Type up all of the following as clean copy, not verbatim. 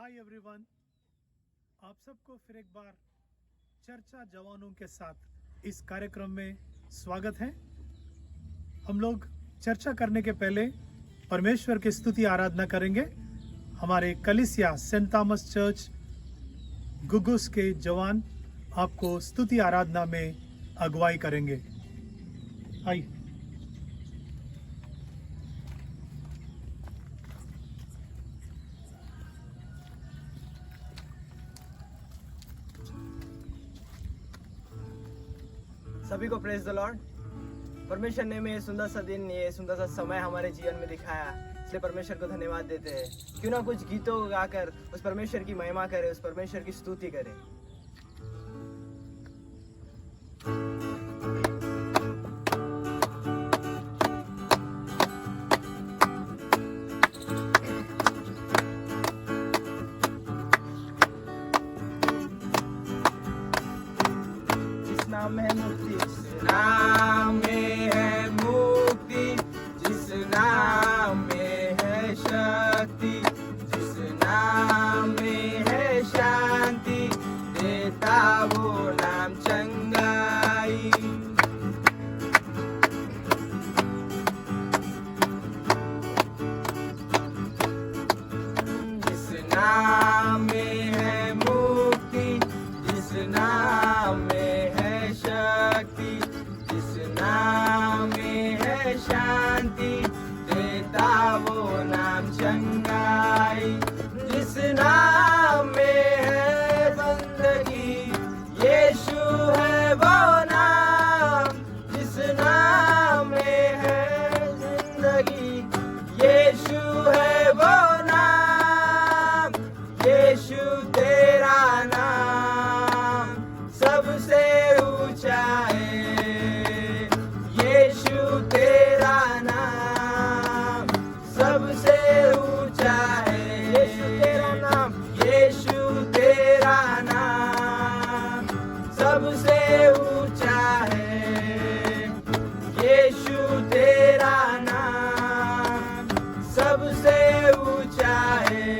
Hi everyone, आप सबको फिर एक बार चर्चा जवानों के साथ इस कार्यक्रम में स्वागत है। हम लोग चर्चा करने के पहले परमेश्वर की स्तुति आराधना करेंगे। हमारे कलीसिया सेंट थॉमस चर्च गुगुस के जवान आपको स्तुति आराधना में अगुवाई करेंगे। आइए। सभी को प्रेज द लॉर्ड। परमेश्वर ने हमें सुंदर सा दिन, ये सुंदर सा समय हमारे जीवन में दिखाया, इसलिए परमेश्वर को धन्यवाद देते हैं। क्यों ना कुछ गीतों को गाकर उस परमेश्वर की महिमा करें, उस परमेश्वर की स्तुति करें। जिस नाम में है मुक्ति, जिस नाम में है मुक्ति, जिस नाम में है शक्ति, जिस नाम में है शांति, देता वो नाम चंगाई। जिस नाम में है मुक्ति, जिस नाम में है शक्ति, जिस नाम में है शांति, देता वो नाम चंगाई। जिस नाम में है बंदगी, यीशु है वो नाम। जिस नाम में है जिंदगी, यीशु है वो नाम। यीशु तेरा नाम सबसे ऊंचा है। यीशु तेरा नाम सबसे ऊंचा है। यीशु तेरा नाम, यीशु तेरा नाम सबसे ऊंचा है। यीशु तेरा नाम सबसे ऊंचा है।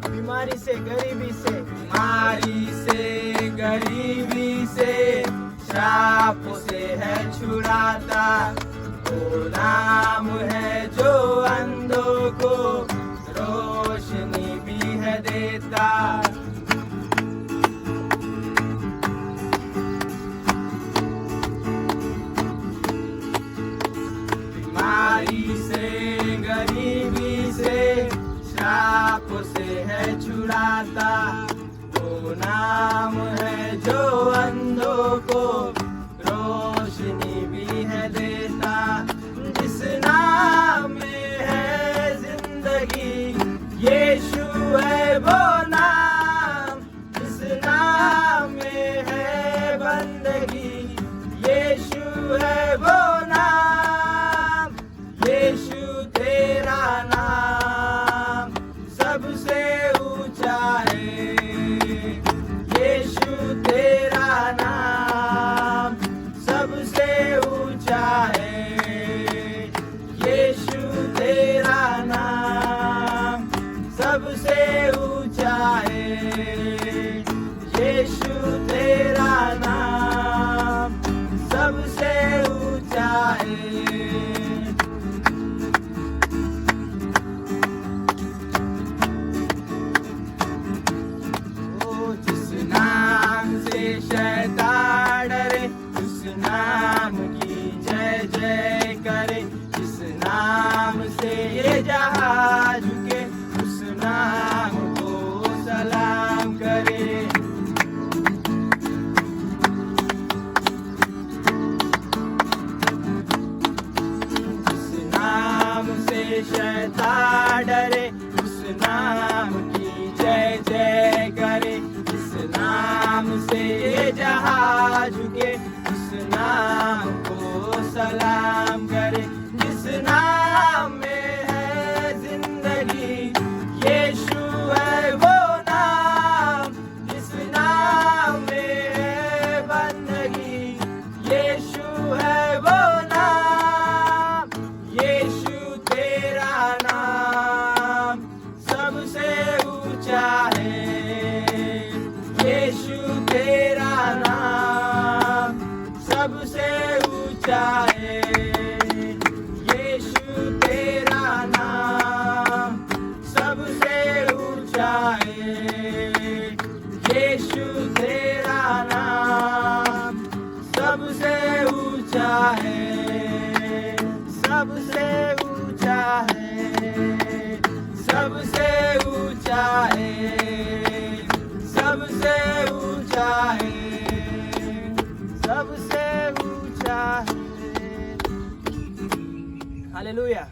बीमारी से, गरीबी से, बीमारी से, गरीबी से, श्राप से है छुड़ाता। वो नाम है जो अंधों को रोशनी भी है देता। बीमारी से, गरीबी से, श्राप से है छुड़ाता। वो नाम है जो अंधों को रोशनी भी है देता। जिस नाम में है जिंदगी, यीशु है वो नाम। जिस नाम में है बंदगी, यीशु है वो नाम। यीशु तेरा नाम सबसे ऊंचा है। यीशु तेरा नाम सबसे ऊंचा है। यीशु तेरा नाम सबसे ऊंचा है। यीशु तेरा नाम सबसे ऊंचा है। ओ जिस नाम से शैतान डरे, उस नाम की जय जय करे। जिस नाम से ये जहां झुके, उस नाम को सलाम करे। जिस नाम से शैतान डरे, उस नाम की जय जय करे। जिस नाम से ये जहां झुके, उस नाम को सलाम करे। जिस नाम में है जिंदगी, यीशु है वो नाम। जिस नाम में है बंदगी, यीशु है वो नाम। सबसे ऊंचा है यीशु तेरा नाम सबसे ऊंचा है यीशु तेरा नाम सबसे ऊंचा है सबसे ऊंचा है सबसे ऊंचा है सबसे ऊंचा है सबसे ऊंचा है हालेलुया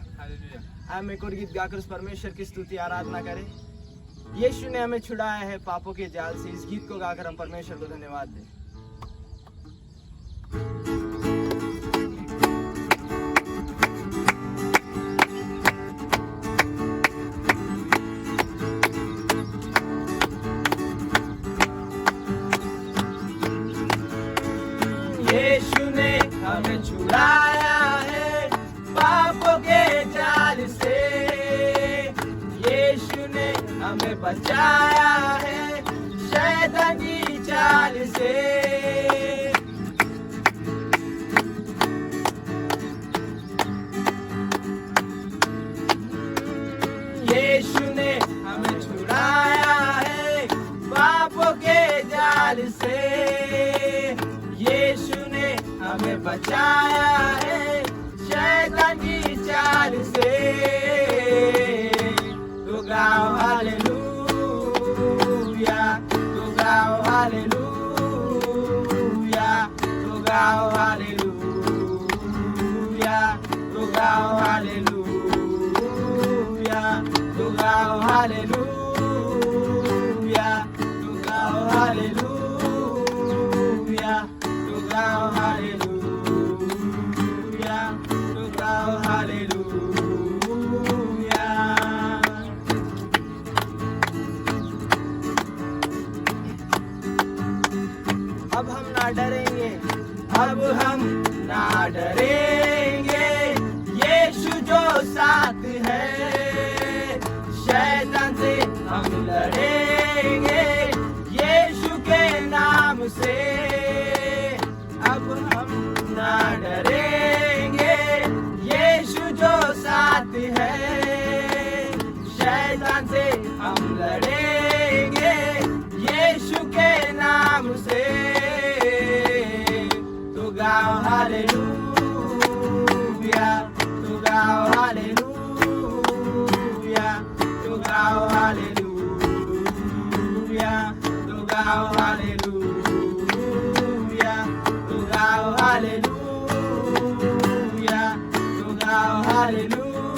हम एक और गीत गाकर उस परमेश्वर की स्तुति आराधना करें। यीशु ने हमें छुड़ाया है पापों के जाल से। इस गीत को गाकर हम परमेश्वर को धन्यवाद दें। यीशु ने हमें छुड़ाया है पापों के जाल से यीशु ने हमें बचाया है शैतान की चाल से यीशु ने हमें छुड़ाया है पापों के जाल से यीशु ने हमें बचाया है शैतान की चाल से तो गाओ हालेलुया तो गाओ हालेलुया तो गाओ हालेलुया तो गाओ हालेलुया तो गाओ हालेलुया तो गाओ हालेलुया तो गाओ हालेलुया तो गाओ हालेलुया। अब हम ना डरेंगे अब हम ना डरेंगे यीशु जो साथ है शैतान से हम लड़ेंगे यीशु के नाम से अब हम ना डरेंगे यीशु जो साथ है शैतान से हम लड़ेंगे यीशु के नाम से तो गाओ हालेलुया तो गाओ हालेलुया तो गाओ हालेलुया तो गाओ हालेलुया तो गाओ हालेलुया तो गाओ हालेलुया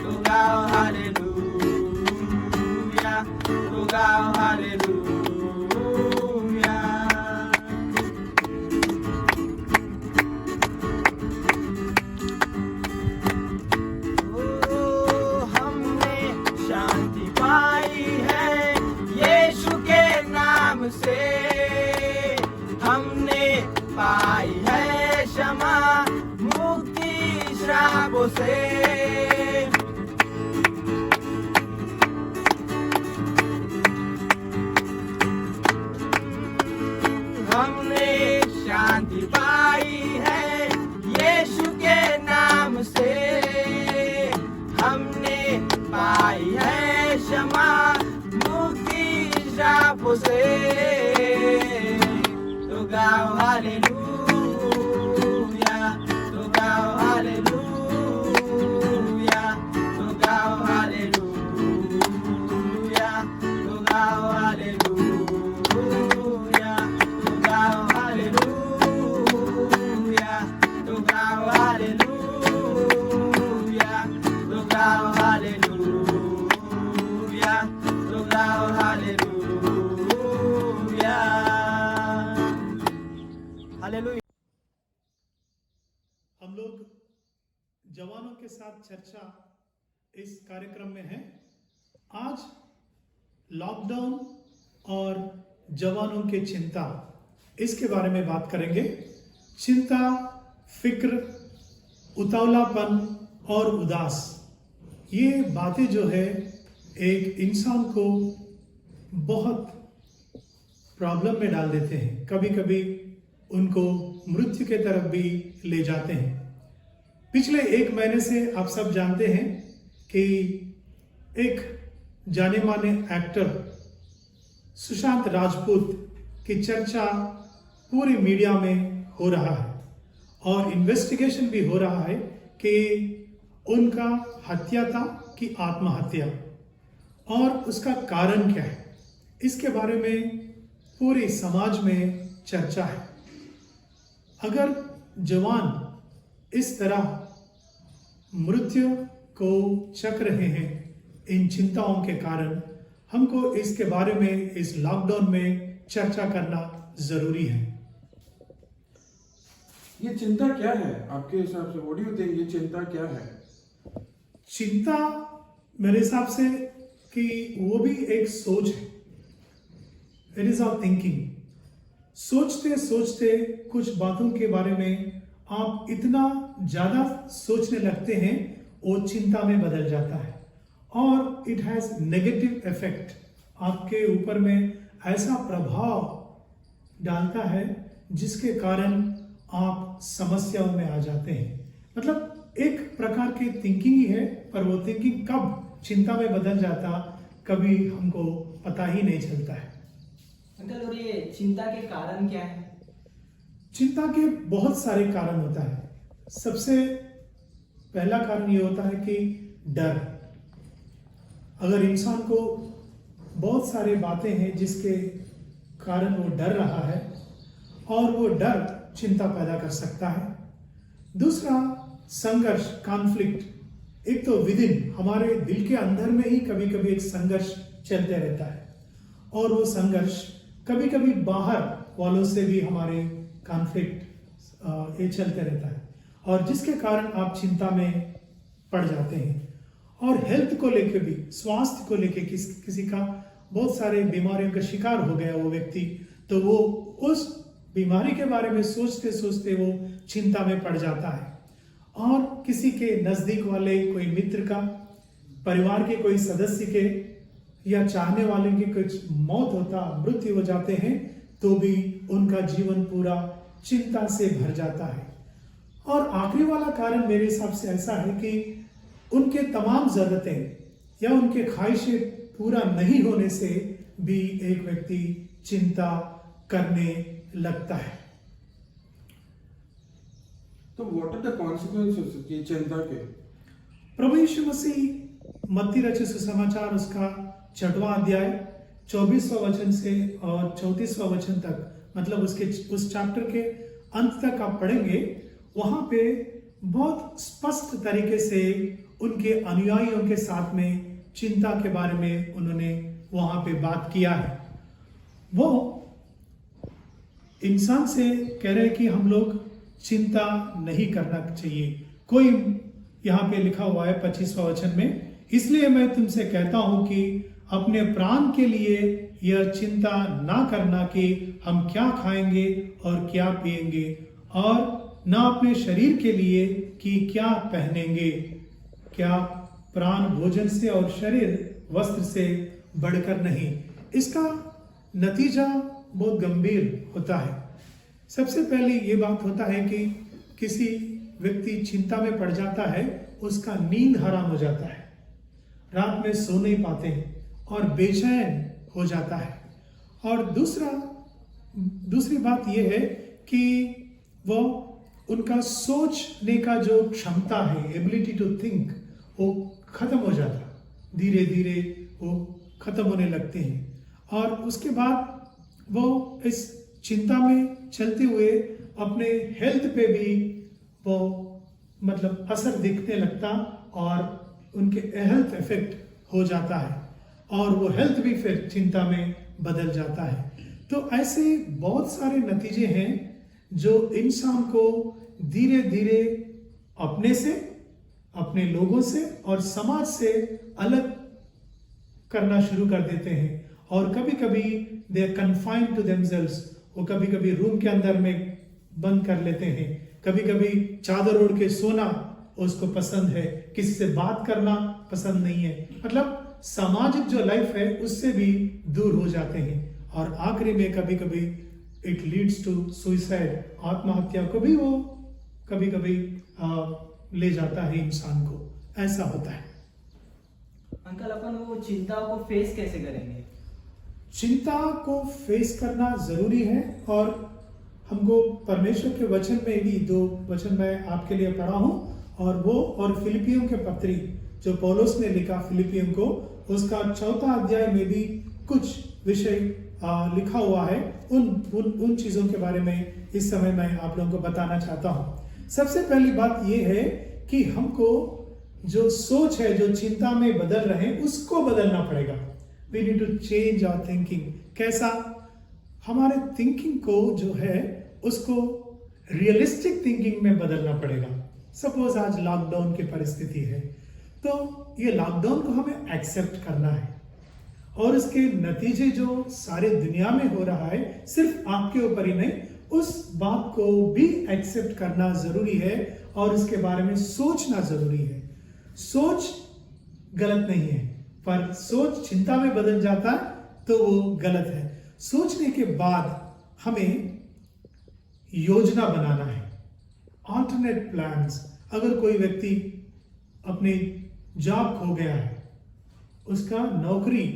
तो गाओ हालेलुया तो गाओ हालेलुया। हमने शांति पाई है यीशु के नाम से हमने पाई है क्षमा मुक्ति श्रापों से हमने शांति पाई है यीशु के नाम से हमने पाई है क्षमा मुक्ति श्रापों से तो गाओ हालेलुया तो गाओ हालेलुया तो गाओ हालेलुया तो गाओ हालेलुया तो गाओ हालेलुया तो गाओ हालेलुया तो गाओ हालेलुया तो गाओ हालेलुया हालेलुया। हम लोग जवानों के साथ चर्चा इस कार्यक्रम में है। आज लॉकडाउन और जवानों की चिंता इसके बारे में बात करेंगे। चिंता, फिक्र, उतावलापन और उदास, ये बातें जो है एक इंसान को बहुत प्रॉब्लम में डाल देते हैं। कभी कभी उनको मृत्यु के तरफ भी ले जाते हैं। पिछले 1 महीने से आप सब जानते हैं कि एक जाने माने एक्टर सुशांत राजपूत की चर्चा पूरी मीडिया में हो रहा है और इन्वेस्टिगेशन भी हो रहा है कि उनका हत्या था कि आत्महत्या, और उसका कारण क्या है, इसके बारे में पूरे समाज में चर्चा है। अगर जवान इस तरह मृत्यु को चख रहे हैं इन चिंताओं के कारण, हमको इसके बारे में इस लॉकडाउन में चर्चा करना जरूरी है। ये चिंता क्या है आपके हिसाब से? व्हाट डू यू थिंक, ये चिंता क्या है? चिंता मेरे हिसाब से कि वो भी एक सोच है। It is our thinking. सोचते सोचते कुछ बातों के बारे में आप इतना ज्यादा सोचने लगते हैं, वो चिंता में बदल जाता है और इट हैज नेगेटिव इफेक्ट आपके ऊपर में, ऐसा प्रभाव डालता है जिसके कारण आप समस्याओं में आ जाते हैं। मतलब एक प्रकार की थिंकिंग ही है, पर वो थिंकिंग कब चिंता में बदल जाता कभी हमको पता ही नहीं चलता है। अंकल, और ये चिंता के कारण क्या है? चिंता के बहुत सारे कारण होता है। सबसे पहला कारण ये होता है कि डर। अगर इंसान को बहुत सारी बातें हैं जिसके कारण वो डर रहा है और वो डर चिंता पैदा कर सकता है। दूसरा संघर्ष, कॉन्फ्लिक्ट। एक तो विदिन हमारे दिल के अंदर में ही कभी कभी एक संघर्ष चलते रहता है और वो संघर्ष कभी कभी बाहर वालों से भी हमारे कॉन्फ्लिक्ट ये चलते रहता है और जिसके कारण आप चिंता में पड़ जाते हैं। और हेल्थ को लेके भी, स्वास्थ्य को लेके किसी का बहुत सारे बीमारियों का शिकार हो गया वो व्यक्ति, तो वो उस बीमारी के बारे में सोचते सोचते वो चिंता में पड़ जाता है। और किसी के नजदीक वाले कोई मित्र का, परिवार के कोई सदस्य के या चाहने वाले की कुछ मौत होता, मृत्यु हो जाते हैं, तो भी उनका जीवन पूरा चिंता से भर जाता है। और आखिरी वाला कारण मेरे हिसाब से ऐसा है कि उनके तमाम जरूरतें या उनके ख्वाहिशें पूरा नहीं होने से भी एक व्यक्ति चिंता करने लगता है। तो व्हाट आर द कॉन्सिक्वेंसेस ये चिंता के? प्रभु यीशु मसीह मत्ती रचित सुसमाचार उसका 6वां अध्याय 24वां वचन से और 34वां वचन तक, मतलब उस चैप्टर के अंत तक आप पढ़ेंगे, वहां पे बहुत स्पष्ट तरीके से उनके अनुयायियों के साथ में चिंता के बारे में उन्होंने वहां पे बात किया है। वो इंसान से कह रहे हैं कि हम लोग चिंता नहीं करना चाहिए। कोई यहाँ पे लिखा हुआ है 25वां वचन में, इसलिए मैं तुमसे कहता हूं कि अपने प्राण के लिए यह चिंता ना करना कि हम क्या खाएंगे और क्या पिएंगे, और ना अपने शरीर के लिए कि क्या पहनेंगे। क्या प्राण भोजन से और शरीर वस्त्र से बढ़कर नहीं। इसका नतीजा बहुत गंभीर होता है। सबसे पहले ये बात होता है कि किसी व्यक्ति चिंता में पड़ जाता है, उसका नींद हराम हो जाता है, रात में सो नहीं पाते हैं और बेचैन हो जाता है। और दूसरी बात यह है कि वो उनका सोचने का जो क्षमता है, एबिलिटी टू थिंक, वो खत्म हो जाता, धीरे धीरे वो खत्म होने लगते हैं। और उसके बाद वो इस चिंता में चलते हुए अपने हेल्थ पे भी वो मतलब असर दिखने लगता और उनके हेल्थ इफेक्ट हो जाता है और वो हेल्थ भी फिर चिंता में बदल जाता है। तो ऐसे बहुत सारे नतीजे हैं जो इंसान को धीरे धीरे अपने से, अपने लोगों से और समाज से अलग करना शुरू कर देते हैं। और कभी कभी they are confined to themselves, वो कभी कभी रूम के अंदर में बंद कर लेते हैं, कभी कभी चादर ओढ़ के सोना उसको पसंद है, किसी से बात करना पसंद नहीं है, मतलब सामाजिक जो लाइफ है उससे भी दूर हो जाते हैं। और आखिरी में कभी कभी इट लीड्स टू सुइसाइड, आत्महत्या को भी वो कभी कभी ले जाता है इंसान को, ऐसा होता है। अंकल अपन वो चिंता को फेस कैसे करेंगे? चिंता को फेस करना जरूरी है, और हमको परमेश्वर के वचन में भी 2 वचन मैं आपके लिए पढ़ा हूं, और फिलिपियों के पत्री जो पौलुस ने लिखा फिलिपियों को, उसका 4 अध्याय में भी कुछ विषय लिखा हुआ है। उन चीजों के बारे में इस समय मैं आप लोगों को बताना चाहता हूं। सबसे पहली बात यह है कि हमको जो सोच है, जो चिंता में बदल रहे हैं, उसको बदलना पड़ेगा। We need to change our thinking. कैसा? हमारे थिंकिंग को जो है उसको रियलिस्टिक थिंकिंग में बदलना पड़ेगा। सपोज आज लॉकडाउन की परिस्थिति है, तो ये लॉकडाउन को हमें एक्सेप्ट करना है, और इसके नतीजे जो सारे दुनिया में हो रहा है, सिर्फ आपके ऊपर ही नहीं, उस बात को भी एक्सेप्ट करना जरूरी है, और इसके बारे में सोचना जरूरी है। सोच गलत नहीं है, पर सोच चिंता में बदल जाता है तो वो गलत है। सोचने के बाद हमें योजना बनाना है, अल्टरनेट प्लान्स। अगर कोई व्यक्ति अपनी जॉब खो गया है, उसका नौकरी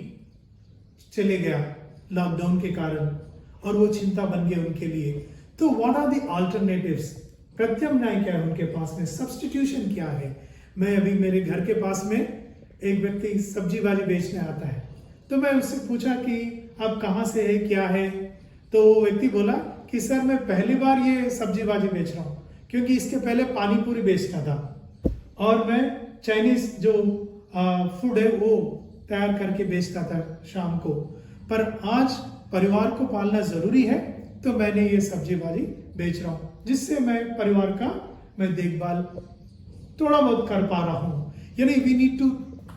चले गया लॉकडाउन के कारण, और वो चिंता बन गई उनके लिए, तो व्हाट आर द अल्टरनेटिव्स? प्रत्याम्नाय क्या है उनके पास में? सब्स्टिट्यूशन क्या है? मैं अभी मेरे घर के पास में एक व्यक्ति सब्जी भाजी बेचने आता है, तो मैं उससे पूछा कि आप कहाँ से है, क्या है? तो वो व्यक्ति बोला कि सर मैं पहली बार ये सब्जी भाजी बेच रहा हूँ, क्योंकि इसके पहले पानी पूरी बेचता था, और मैं चाइनीज जो फूड है वो तैयार करके बेचता था शाम को, पर आज परिवार को पालना जरूरी है, तो मैंने ये सब्जी भाजी बेच रहा हूँ, जिससे मैं परिवार का मैं देखभाल थोड़ा बहुत कर पा रहा हूँ। यानी we need to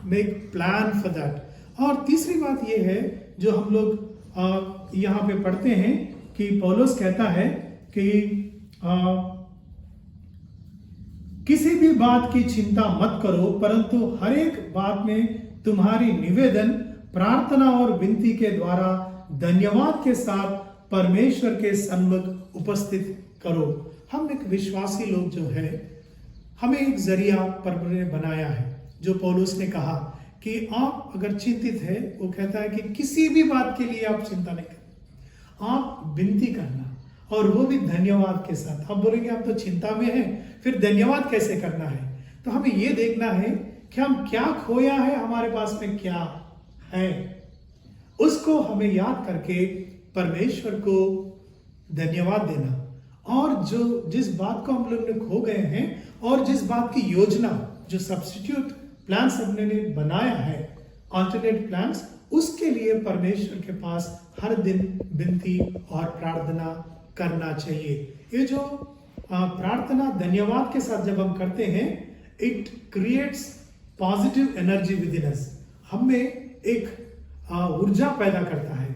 make plan for that. और तीसरी बात ये है जो हम लोग यहाँ पे पढ़ते हैं कि पौलुस कहता है कि किसी भी बात की चिंता मत करो, परंतु हर एक बात में तुम्हारी निवेदन प्रार्थना और विनती के द्वारा धन्यवाद के साथ परमेश्वर के सन्मुख उपस्थित करो। हम एक विश्वासी लोग जो है, हमें एक जरिया परमेश्वर ने बनाया है। जो पौलुस ने कहा कि आप अगर चिंतित है, वो कहता है कि किसी भी बात के लिए आप चिंता नहीं करना, आप विनती करना, और वो भी धन्यवाद के साथ। आप बोलेंगे हम तो चिंता में हैं, फिर धन्यवाद कैसे करना है? तो हमें ये देखना है कि हम क्या खोया है, हमारे पास में क्या है, उसको हमें याद करके परमेश्वर को धन्यवाद देना। और जो जिस बात को हम लोग ने खो गए हैं, और जिस बात की योजना जो सब्स्टिट्यूट प्लान्स हमने बनाया है, अल्टरनेट प्लान्स, उसके लिए परमेश्वर के पास हर दिन विनती और प्रार्थना करना चाहिए। ये जो प्रार्थना धन्यवाद के साथ जब हम करते हैं, it creates positive energy within us. हमें एक ऊर्जा पैदा करता है।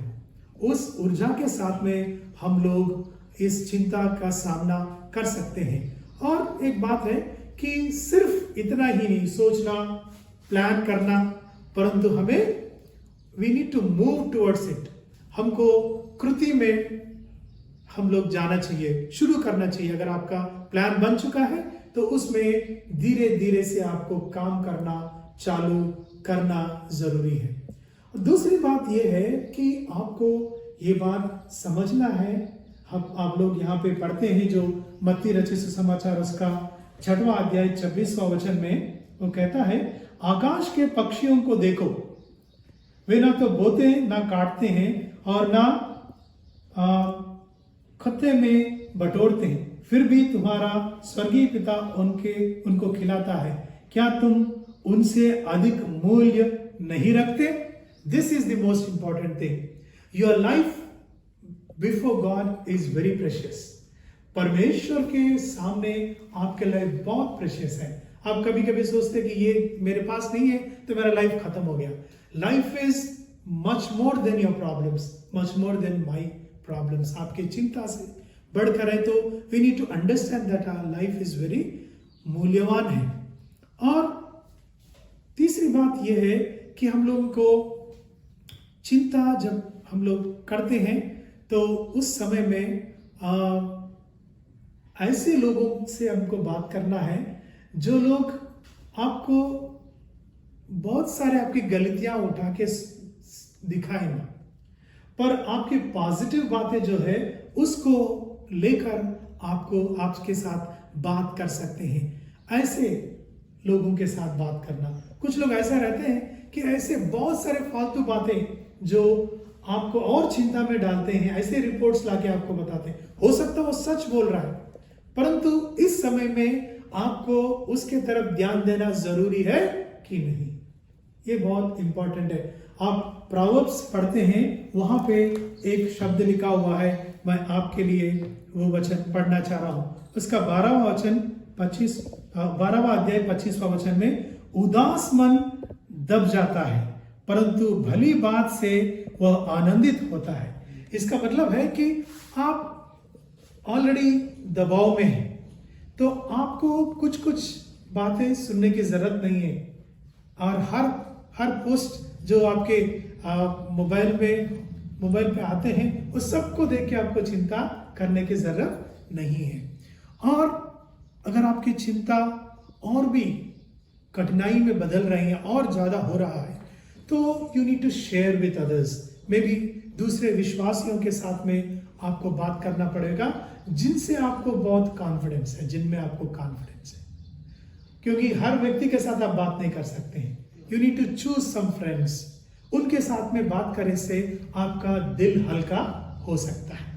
उस ऊर्जा के साथ में हम लोग इस चिंता का सामना कर सकते हैं। और एक बात है कि सिर्फ इतना ही नहीं सोचना, प्लान करना, परंतु हमें we need to move towards it. हमको कृति में हम लोग जाना चाहिए, शुरू करना चाहिए। अगर आपका प्लान बन चुका है तो उसमें धीरे धीरे से आपको काम करना चालू करना जरूरी है। दूसरी बात यह है कि आपको ये बात समझना है। आप लोग यहाँ पे पढ़ते हैं जो मत्ती रचित सुसमाचार उसका 6वां अध्याय 26वां वचन में वो कहता है, आकाश के पक्षियों को देखो, वे ना तो बोते ना काटते हैं और ना खत्ते में बटोरते हैं, फिर भी तुम्हारा स्वर्गीय पिता उनको खिलाता है। क्या तुम उनसे अधिक मूल्य नहीं रखते? This is the most important thing. Your life before God is very precious. परमेश्वर के सामने आपके लाइफ बहुत प्रेशियस है। आप कभी कभी सोचते कि ये मेरे पास नहीं है तो मेरा लाइफ खत्म हो गया। Life is much more than your problems, much more than my problems. आपकी चिंता से बढ़कर है, तो we need to understand that our life is very मूल्यवान है। और तीसरी बात यह है कि हम लोगों को चिंता जब हम लोग करते हैं तो उस समय में ऐसे लोगों से हमको बात करना है जो लोग आपको बहुत सारे आपकी गलतियां उठा के दिखाए ना, पर आपकी पॉजिटिव बातें जो है उसको लेकर आपके साथ बात कर सकते हैं। ऐसे लोगों के साथ बात करना। कुछ लोग ऐसा रहते हैं कि ऐसे बहुत सारे फालतू बातें जो आपको और चिंता में डालते हैं, ऐसे रिपोर्ट्स लाके आपको बताते हैं। हो सकता है वो सच बोल रहा है, परंतु इस समय में आपको उसके तरफ ध्यान देना जरूरी है कि नहीं, ये बहुत इंपॉर्टेंट है। आप प्रोवर्ब्स पढ़ते हैं, वहां पे एक शब्द लिखा हुआ है, मैं आपके लिए वो वचन पढ़ना चाह रहा हूं। उसका 12वां अध्याय 25वां वचन में, उदास मन दब जाता है परंतु भली बात से वह आनंदित होता है। इसका मतलब है कि आप ऑलरेडी दबाव में हैं, तो आपको कुछ बातें सुनने की जरूरत नहीं है। और हर पोस्ट जो आपके मोबाइल पे आते हैं, उस सबको देख के आपको चिंता करने की जरूरत नहीं है। और अगर आपकी चिंता और भी कठिनाई में बदल रही है और ज्यादा हो रहा है, तो you need to share with others. Maybe दूसरे विश्वासियों के साथ में आपको बात करना पड़ेगा जिनसे आपको बहुत कॉन्फिडेंस है, जिनमें आपको कॉन्फिडेंस है, क्योंकि हर व्यक्ति के साथ आप बात नहीं कर सकते हैं। You need to choose some friends, उनके साथ में बात करने से आपका दिल हल्का हो सकता है।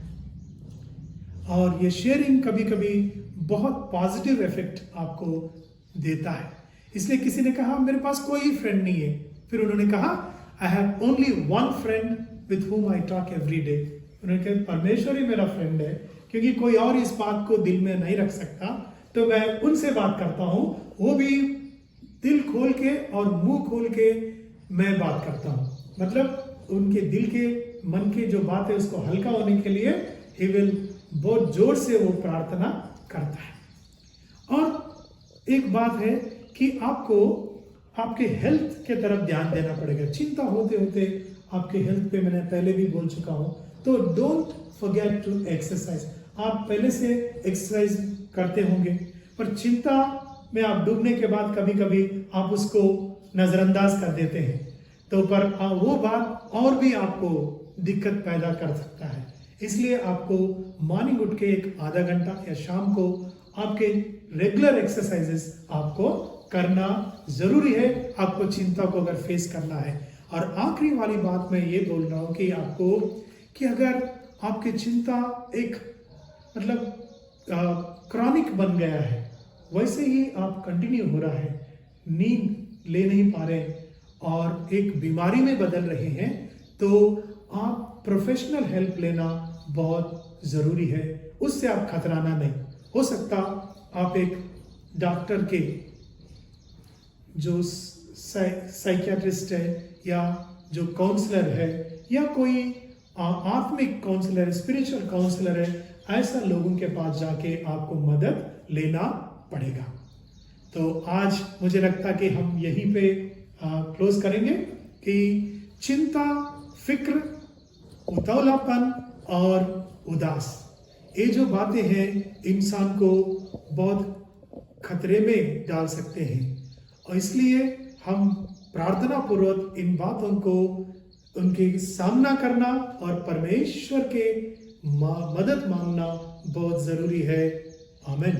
और ये शेयरिंग कभी कभी बहुत पॉजिटिव इफेक्ट आपको देता है। इसलिए किसी ने कहा मेरे पास कोई फ्रेंड नहीं है, फिर उन्होंने कहा I have only one friend with whom I talk every day. उन्होंने कहा परमेश्वर ही मेरा फ्रेंड है, क्योंकि कोई और इस बात को दिल में नहीं रख सकता, तो मैं उनसे बात करता हूं, वो भी दिल खोल के और मुंह खोल के मैं बात करता हूं। मतलब उनके दिल के मन के जो बात है उसको हल्का होने के लिए ही विल बहुत जोर से वो प्रार्थना करता है। और एक बात है कि आपको आपके हेल्थ के तरफ ध्यान देना पड़ेगा। चिंता होते होते आपके हेल्थ पे मैंने पहले भी बोल चुका हूं, तो डोंट फॉरगेट टू एक्सरसाइज। आप पहले से एक्सरसाइज करते होंगे, पर चिंता में आप डूबने के बाद कभी कभी आप उसको नजरअंदाज कर देते हैं, तो पर वो बात और भी आपको दिक्कत पैदा कर सकता है। इसलिए आपको मॉर्निंग उठ के एक आधा घंटा या शाम को आपके रेगुलर एक्सरसाइजेस आपको करना जरूरी है, आपको चिंता को अगर फेस करना है। और आखिरी वाली बात मैं ये बोल रहा हूं कि आपको कि अगर आपकी चिंता एक मतलब क्रॉनिक बन गया है, वैसे ही आप कंटिन्यू हो रहा है, नींद ले नहीं पा रहे और एक बीमारी में बदल रहे हैं, तो आप प्रोफेशनल हेल्प लेना बहुत जरूरी है। उससे आप खतराना नहीं। हो सकता आप एक डॉक्टर के जो साइकियाट्रिस्ट है या जो काउंसलर है या कोई आत्मिक काउंसलर, स्पिरिचुअल काउंसलर है, ऐसा लोगों के पास जाके आपको मदद लेना पड़ेगा। तो आज मुझे लगता कि हम यहीं पे क्लोज करेंगे कि चिंता, फिक्र, उतावलापन और उदास, ये जो बातें हैं इंसान को बहुत खतरे में डाल सकते हैं। और इसलिए हम प्रार्थना पूर्वक इन बातों को उनके सामना करना और परमेश्वर के मदद मांगना बहुत जरूरी है। आमीन।